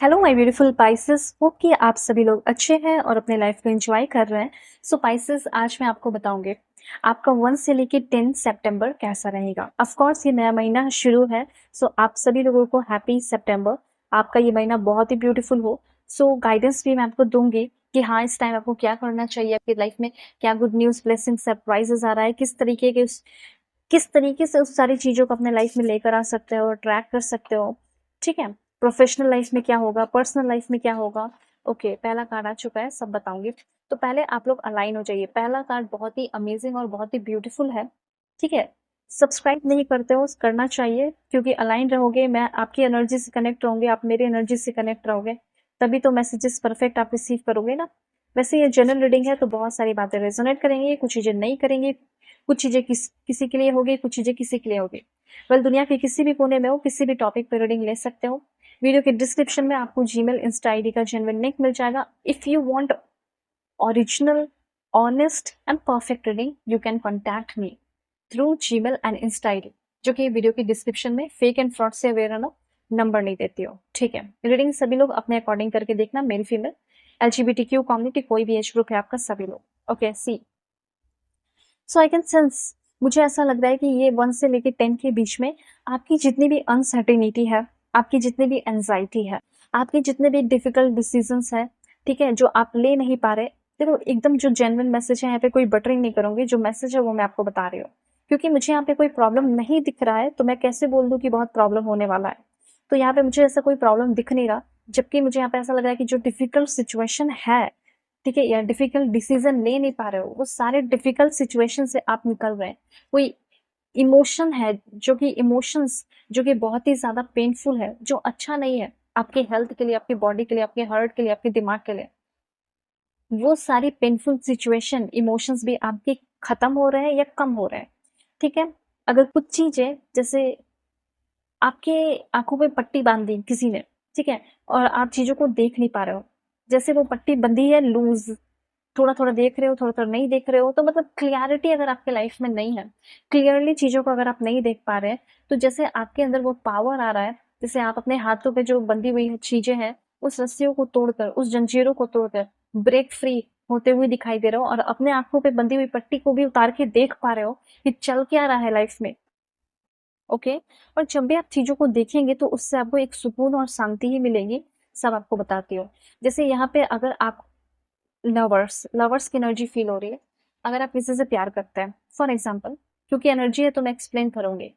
Hello my beautiful Pisces, hope कि आप सभी लोग अच्छे हैं और अपने लाइफ को एंजॉय कर रहे हैं। सो पाइसेस, आज मैं आपको बताऊंगी आपका 1 से लेके 10 सितंबर कैसा रहेगा। ऑफ कोर्स ये नया महीना शुरू है। सो आप सभी लोगों को हैप्पी सितंबर। आपका ये महीना बहुत ही ब्यूटीफुल हो। सो गाइडेंस भी मैं आपको दूंगी कि हाँ, इस टाइम आपको क्या करना चाहिए, आपकी लाइफ में क्या गुड न्यूज़, ब्लेसिंग, सरप्राइजेस आ रहा है, किस तरीके से उस सारी चीज़ों को अपने लाइफ में लेकर आ सकते हो और ट्रैक कर सकते हो। ठीक है, प्रोफेशनल लाइफ में क्या होगा, पर्सनल लाइफ में क्या होगा। ओके, पहला कार्ड आ चुका है, सब बताऊंगी। तो पहले आप लोग अलाइन हो जाइए। पहला कार्ड बहुत ही अमेजिंग और बहुत ही ब्यूटीफुल है। ठीक है, सब्सक्राइब नहीं करते हो, करना चाहिए, क्योंकि अलाइन रहोगे, मैं आपकी एनर्जी से कनेक्ट रहूंगे, आप मेरी एनर्जी से कनेक्ट रहोगे, तभी तो मैसेजेस परफेक्ट आप रिसीव करोगे ना। वैसे ये जनरल रीडिंग है, तो बहुत सारी बातें रेजोनेट करेंगे, कुछ चीजें नहीं करेंगे, कुछ चीजें किसी के लिए होगी, कुछ चीजें किसी के लिए होगी। वेल, दुनिया के किसी भी कोने में हो, किसी भी टॉपिक पर रीडिंग ले सकते हो। वीडियो के डिस्क्रिप्शन में आपको जीमेल, इंस्टा आईडी का जेन्युइन लिंक मिल जाएगा। If you want original, honest and perfect reading, you can contact me through Gmail and Insta ID, जो कि वीडियो के डिस्क्रिप्शन में फेक एंड फ्रॉड से अवेयर रहना, नंबर नहीं देती हो। ठीक है, रीडिंग सभी लोग अपने अकॉर्डिंग करके देखना, मेल फीमेल, LGBTQ कम्युनिटी, कोई भी एज ग्रुप है आपका, सभी लोग। Okay, see, so I can sense, मुझे ऐसा लग रहा है कि ये 1 से लेके 10 के बीच में आपकी जितनी भी अनसर्टेनिटी है, आपकी जितनी भी एंजाइटी है, आपके जितने भी डिफिकल्ट डिसीजंस है, ठीक है, जो आप ले नहीं पा रहे। देखो, एकदम जो जेन्युइन मैसेज है, यहाँ पे कोई बटरिंग नहीं करूंगी, जो मैसेज है वो मैं आपको बता रही हूँ, क्योंकि मुझे यहाँ पे कोई प्रॉब्लम नहीं दिख रहा है, तो मैं कैसे बोल दूँ कि बहुत प्रॉब्लम होने वाला है। तो यहाँ पे मुझे ऐसा कोई प्रॉब्लम दिख नहीं रहा, जबकि मुझे यहाँ पे ऐसा लग रहा है कि जो डिफिकल्ट सिचुएशन है, ठीक है, या डिफिकल्ट डिसीजन ले नहीं पा रहे हो, वो सारे डिफिकल्ट सिचुएशन से आप निकल रहे हैं। कोई इमोशन है, इमोशंस जो कि बहुत ही ज्यादा पेनफुल है, जो अच्छा नहीं है आपके हेल्थ के लिए, आपकी बॉडी के लिए, आपके हार्ट के लिए, आपके दिमाग के लिए, वो सारी पेनफुल सिचुएशन, इमोशंस भी आपके खत्म हो रहे हैं या कम हो रहे हैं। ठीक है, अगर कुछ चीजें, जैसे आपके आंखों पे पट्टी बांध दी किसी ने, ठीक है, और आप चीजों को देख नहीं पा रहे हो, जैसे वो पट्टी बंधी है लूज, थोड़ा थोड़ा देख रहे हो, थोड़ा थोड़ा नहीं देख रहे हो, तो मतलब क्लियरिटी अगर आपके लाइफ में नहीं है, क्लियरली चीजों को अगर आप नहीं देख पा रहे हैं, तो जैसे आपके अंदर वो पावर आ रहा है, जैसे आप अपने हाथों पे जो बंधी हुई चीजें हैं, उस रस्सियों को तोड़कर, उस जंजीरों को तोड़कर ब्रेक फ्री होते हुए दिखाई दे रहे हो, और अपने आंखों पे बंधी हुई पट्टी को भी उतार के देख पा रहे हो कि चल क्या रहा है लाइफ में। ओके, और जब भी आप चीजों को देखेंगे, तो उससे आपको एक सुकून और शांति ही मिलेगी। सब आपको बताती हूँ। जैसे यहाँ पे अगर आप लवर्स लवर्स की एनर्जी फील हो रही है, अगर आप किसी से प्यार करते हैं, फॉर एग्जाम्पल, क्योंकि एनर्जी है तो मैं एक्सप्लेन करूंगी।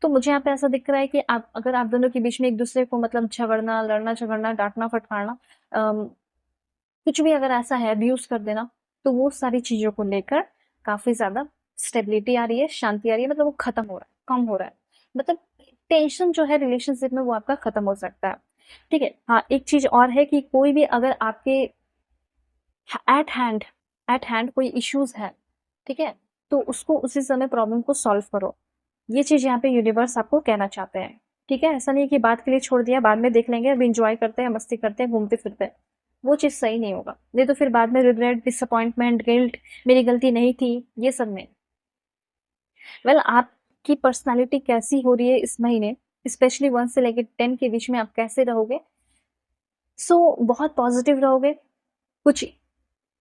तो मुझे यहाँ पे ऐसा दिख रहा है कि आप दोनों के बीच में एक दूसरे को मतलब झगड़ना, लड़ना झगड़ना, डांटना फटकारना, कुछ भी अगर ऐसा है, अब्यूज कर देना, तो वो सारी चीजों को लेकर काफी ज्यादा स्टेबिलिटी आ रही है, शांति आ रही है, मतलब वो खत्म हो रहा है, कम हो रहा है, मतलब टेंशन जो है रिलेशनशिप में वो आपका खत्म हो सकता है। ठीक है, हाँ, एक चीज और है कि कोई भी अगर आपके एट हैंड एट हैंड कोई इश्यूज है, ठीक है, तो उसको उसी समय प्रॉब्लम को सॉल्व करो। ये चीज यहाँ पे यूनिवर्स आपको कहना चाहते हैं। ठीक है, ऐसा नहीं कि बात के लिए छोड़ दिया, बाद में देख लेंगे, अभी इंजॉय करते हैं, मस्ती करते हैं, घूमते फिरते हैं, वो चीज सही नहीं होगा, नहीं तो फिर बाद में रिग्रेट, डिसअपॉइंटमेंट, गिल्ट, मेरी गलती नहीं थी, ये सब नहीं। वेल, आपकी पर्सनालिटी कैसी हो रही है इस महीने, स्पेशली 1 से लेकर 10 के बीच में आप कैसे रहोगे। बहुत पॉजिटिव रहोगे। कुछ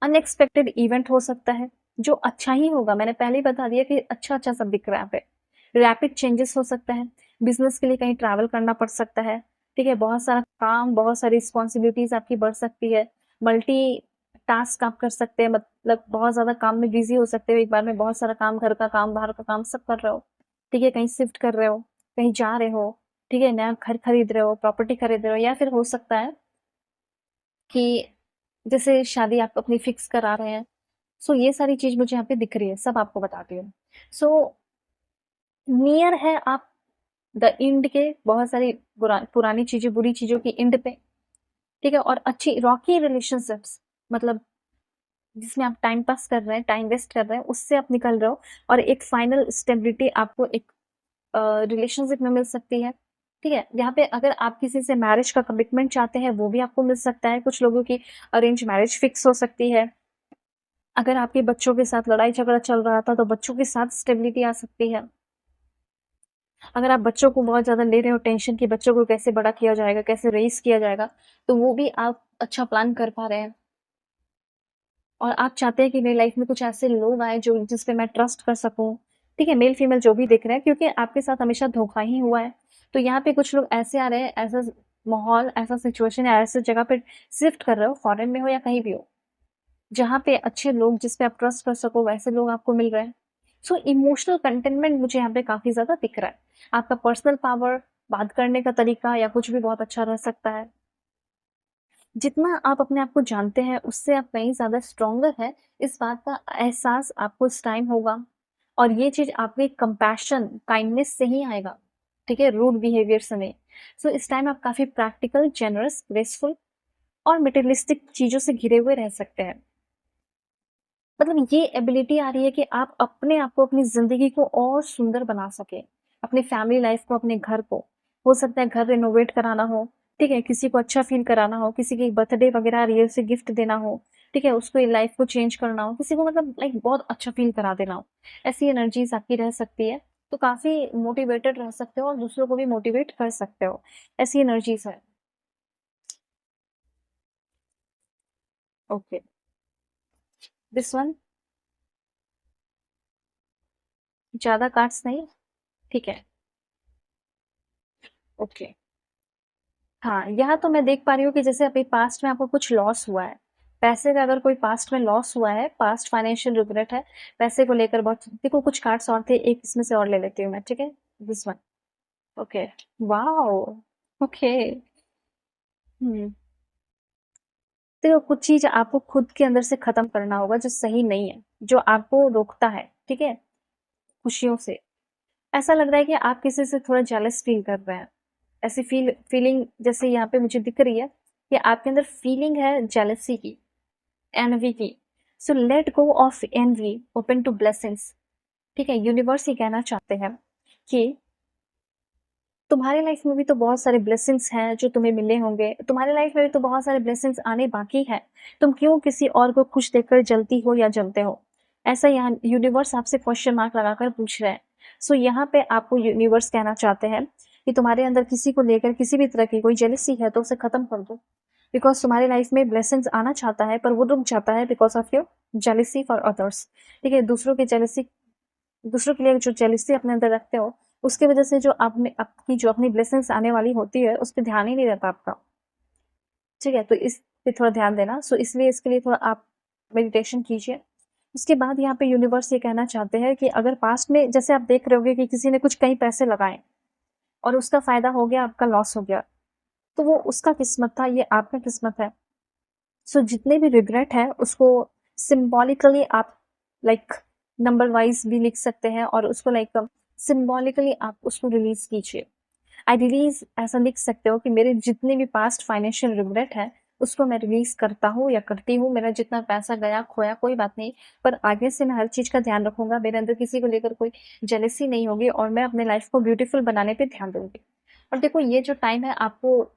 अनएक्सपेक्टेड इवेंट हो सकता है, जो अच्छा ही होगा, मैंने पहले ही बता दिया कि अच्छा अच्छा सब दिख रहा है यहाँ पे। रैपिड चेंजेस हो सकता है, बिजनेस के लिए कहीं ट्रैवल करना पड़ सकता है। ठीक है, बहुत सारा काम, बहुत सारी रिस्पॉन्सिबिलिटीज आपकी बढ़ सकती है, मल्टी टास्क आप कर सकते हैं, मतलब बहुत ज्यादा काम में बिजी हो सकते हो एक बार में, बहुत सारा काम, घर का काम, बाहर का काम, सब कर रहे हो। ठीक है, कहीं शिफ्ट कर रहे हो, कहीं जा रहे हो, ठीक है, नया घर खरीद रहे हो, प्रॉपर्टी खरीद रहे हो, या फिर हो सकता है कि जैसे शादी आप अपनी फिक्स करा रहे हैं। ये सारी चीज मुझे यहाँ पे दिख रही है, सब आपको बताती हूँ। सो नियर है आप द एंड के, बहुत सारी पुरानी चीजें, बुरी चीजों की एंड पे। ठीक है, और अच्छी रॉकी रिलेशनशिप्स, मतलब जिसमें आप टाइम पास कर रहे हैं, टाइम वेस्ट कर रहे हैं, उससे आप निकल रहे हो, और एक फाइनल स्टेबिलिटी आपको एक रिलेशनशिप में मिल सकती है। ठीक है, यहाँ पे अगर आप किसी से मैरिज का कमिटमेंट चाहते हैं, वो भी आपको मिल सकता है। कुछ लोगों की अरेंज मैरिज फिक्स हो सकती है। अगर आपके बच्चों के साथ लड़ाई झगड़ा चल रहा था, तो बच्चों के साथ स्टेबिलिटी आ सकती है। अगर आप बच्चों को बहुत ज़्यादा ले रहे हो टेंशन कि बच्चों को कैसे बड़ा किया जाएगा, कैसे रेज़ किया जाएगा, तो वो भी आप अच्छा प्लान कर पा रहे हैं। और आप चाहते हैं कि मेरी लाइफ़ में कुछ ऐसे लोग आएँ जो जिस पे मैं ट्रस्ट कर सकूँ, ठीक है? मेल-फीमेल जो भी दिख रहे हैं, क्योंकि आपके साथ हमेशा धोखा ही हुआ है। तो यहाँ पे कुछ लोग ऐसे आ रहे हैं, ऐसा माहौल, ऐसा सिचुएशन या ऐसी जगह पे शिफ्ट कर रहे हो, फॉरेन में हो या कहीं भी हो, जहाँ पे अच्छे लोग जिस पे आप ट्रस्ट कर सको वैसे लोग आपको मिल रहे हैं। सो इमोशनल कंटेनमेंट मुझे यहाँ पे काफ़ी ज़्यादा दिख रहा है। आपका पर्सनल पावर, बात करने का तरीका या कुछ भी बहुत अच्छा रह सकता है। जितना आप अपने आप को जानते हैं, उससे आप कहीं ज़्यादा स्ट्रॉन्गर हैं, इस बात का एहसास आपको इस टाइम होगा। और ये चीज़ आपके कंपैशन, काइंडनेस से ही आएगा, ठीक है? रूड बिहेवियर से नहीं। सो इस टाइम आप काफ़ी प्रैक्टिकल, जेनरस, ग्रेसफुल और मटेरियलिस्टिक चीज़ों से घिरे हुए रह सकते हैं। मतलब ये एबिलिटी आ रही है कि आप अपने आप को, अपनी ज़िंदगी को और सुंदर बना सकें, अपनी फैमिली लाइफ़ को, अपने घर को। हो सकता है घर रिनोवेट कराना हो, ठीक है? किसी को अच्छा फ़ील कराना हो, किसी की बर्थडे वगैरह आ रही है, उसे गिफ्ट देना हो, ठीक है? उसको लाइफ़ को चेंज करना हो, किसी को मतलब लाइक बहुत अच्छा फ़ील करा देना हो। ऐसी एनर्जीज़ आपकी रह सकती है, तो काफ़ी मोटिवेटेड रह सकते हो और दूसरों को भी मोटिवेट कर सकते हो। ऐसी एनर्जीज़ है। ओके, दिस वन ज़्यादा कार्ड्स नहीं? ठीक है, ओके। हाँ, यहाँ तो मैं देख पा रही हूँ कि जैसे अभी पास्ट में आपको कुछ लॉस हुआ है। पैसे का अगर कोई पास्ट में लॉस हुआ है, पास्ट फाइनेंशियल रिग्रेट है, पैसे को लेकर बहुत देखो कुछ कार्ड्स और थे, एक इसमें से और ले लेती हूँ मैं, ठीक है? This one, okay, wow! Okay, hmm. देखो कुछ चीज़ आपको खुद के अंदर से खत्म करना होगा जो सही नहीं है, जो आपको रोकता है, ठीक है? खुशियों से। ऐसा लग रहा है कि आप किसी से थोड़ा जेलस फील कर रहे हैं। ऐसी फीलिंग जैसे यहाँ पे मुझे दिख रही है कि आपके अंदर फीलिंग है जेलसी की, एनवी की। So let go of envy, open to blessings. ठीक है, यूनिवर्स ये कहना चाहते हैं कि तुम्हारे लाइफ में भी तो बहुत सारे ब्लेसिंग्स हैं जो तुम्हें मिले होंगे, तुम्हारे लाइफ में भी तो बहुत सारे ब्लेसिंग्स आने बाकी हैं। तुम क्यों किसी और को खुश देखकर जलती हो या जलते हो? ऐसा यहाँ यूनिवर्स आपसे क्वेश्चन मार्क लगाकर पूछ रहे हैं। सो यहाँ पे आपको यूनिवर्स कहना चाहते हैं कि तुम्हारे अंदर किसी को लेकर किसी भी तरह की कोई जेलसी है तो उसे खत्म कर दो। बिकॉज तुम्हारी लाइफ में ब्लेसिंग्स आना चाहता है पर वो रुक जाता है because of your jealousy for others. ठीक है, दूसरों की जेलसी, दूसरों के लिए जो जेलसी अपने अंदर रखते हो, उसकी वजह से जो आपने आपकी जो अपनी ब्लेसिंग्स आने वाली होती है उस पर ध्यान ही नहीं रहता आपका। ठीक है, तो इस पे थोड़ा ध्यान देना। सो इसलिए इसके लिए थोड़ा आप मेडिटेशन कीजिए। उसके बाद यहाँ पे यूनिवर्स ये कहना चाहते हैं कि अगर पास्ट में जैसे आप देख रहे होगे कि किसी ने कुछ कई पैसे लगाए और उसका फायदा हो गया, आपका लॉस हो गया, तो वो उसका किस्मत था, ये आपका किस्मत है। सो जितने भी रिग्रेट है उसको सिंबॉलिकली आप लाइक नंबर वाइज भी लिख सकते हैं और उसको लाइक सिंबॉलिकली आप उसको रिलीज कीजिए। आई रिलीज ऐसा लिख सकते हो कि मेरे जितने भी पास्ट फाइनेंशियल रिग्रेट है उसको मैं रिलीज करता हूँ या करती हूँ। मेरा जितना पैसा गया खोया कोई बात नहीं, पर आगे से मैं हर चीज का ध्यान रखूंगा, मेरे अंदर किसी को लेकर कोई जेलसी नहीं होगी और मैं अपने लाइफ को ब्यूटीफुल बनाने पे ध्यान दूंगी। और देखो ये जो टाइम है आपको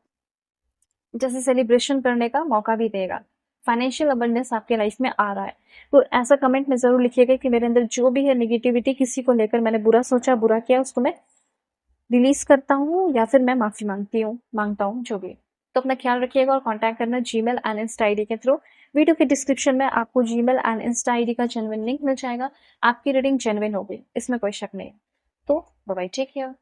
जैसे सेलिब्रेशन करने का मौका भी देगा। फाइनेंशियल अबंडेंस आपके लाइफ में आ रहा है। तो ऐसा कमेंट में ज़रूर लिखिएगा कि मेरे अंदर जो भी है नेगेटिविटी, किसी को लेकर मैंने बुरा सोचा, बुरा किया, उसको मैं रिलीज़ करता हूँ या फिर मैं माफ़ी माँगता हूँ, जो भी। तो अपना ख्याल रखिएगा और कॉन्टैक्ट करना जीमेल एंड इंस्टा आईडी के थ्रू। वीडियो के डिस्क्रिप्शन में आपको जीमेल एंड इंस्टा आईडी का जेन्युइन लिंक मिल जाएगा। आपकी रीडिंग जेन्युइन होगी, इसमें कोई शक नहीं। तो बाय बाय, टेक केयर।